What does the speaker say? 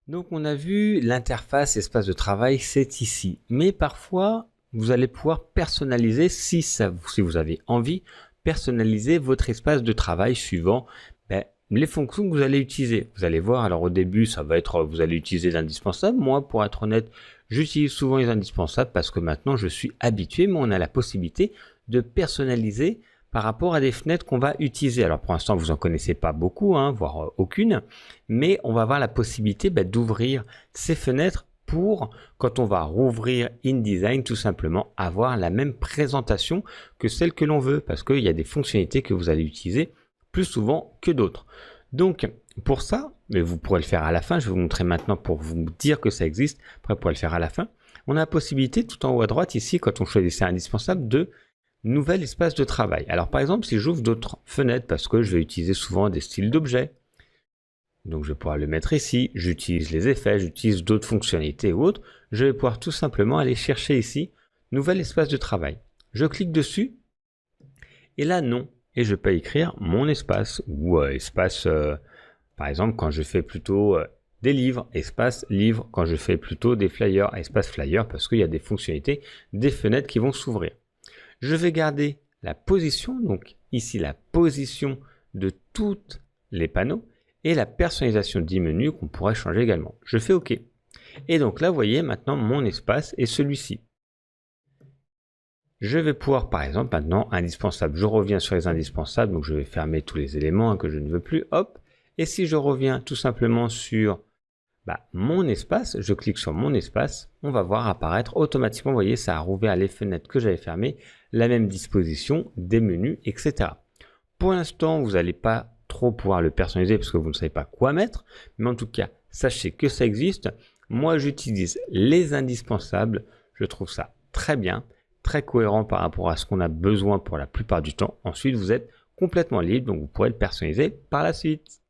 Donc on a vu l'interface espace de travail, c'est ici. Mais parfois, vous allez pouvoir personnaliser, si vous avez envie, personnaliser votre espace de travail suivant les fonctions que vous allez utiliser. Vous allez voir, alors au début, ça va être, vous allez utiliser l'indispensable. Moi, pour être honnête, j'utilise souvent les indispensables parce que maintenant, je suis habitué, mais on a la possibilité de personnaliser par rapport à des fenêtres qu'on va utiliser. Alors pour l'instant, vous n'en connaissez pas beaucoup, voire aucune, mais on va avoir la possibilité d'ouvrir ces fenêtres pour, quand on va rouvrir InDesign, tout simplement avoir la même présentation que celle que l'on veut, parce qu'il y a des fonctionnalités que vous allez utiliser plus souvent que d'autres. Donc pour ça, mais vous pourrez le faire à la fin, je vais vous montrer maintenant pour vous dire que ça existe, après vous pourrez le faire à la fin, on a la possibilité tout en haut à droite ici, quand on choisit indispensable, de nouvel espace de travail. Alors par exemple, si j'ouvre d'autres fenêtres, parce que je vais utiliser souvent des styles d'objets, donc je vais pouvoir le mettre ici, j'utilise les effets, j'utilise d'autres fonctionnalités ou autres, je vais pouvoir tout simplement aller chercher ici, nouvel espace de travail. Je clique dessus, et là non, et je peux écrire mon espace, ou espace, par exemple quand je fais plutôt des livres, espace livre, quand je fais plutôt des flyers, espace flyer, parce qu'il y a des fonctionnalités, des fenêtres qui vont s'ouvrir. Je vais garder la position, donc ici la position de tous les panneaux et la personnalisation du menu qu'on pourrait changer également. Je fais OK. Et donc là, vous voyez, maintenant mon espace est celui-ci. Je vais pouvoir, par exemple, maintenant, indispensable. Je reviens sur les indispensables, donc je vais fermer tous les éléments que je ne veux plus. Hop. Et si je reviens tout simplement sur mon espace, je clique sur mon espace, on va voir apparaître automatiquement, vous voyez, ça a rouvert les fenêtres que j'avais fermées, la même disposition des menus, etc. Pour l'instant, vous n'allez pas trop pouvoir le personnaliser parce que vous ne savez pas quoi mettre, mais en tout cas, sachez que ça existe. Moi, j'utilise les indispensables, je trouve ça très bien, très cohérent par rapport à ce qu'on a besoin pour la plupart du temps. Ensuite, vous êtes complètement libre, donc vous pourrez le personnaliser par la suite.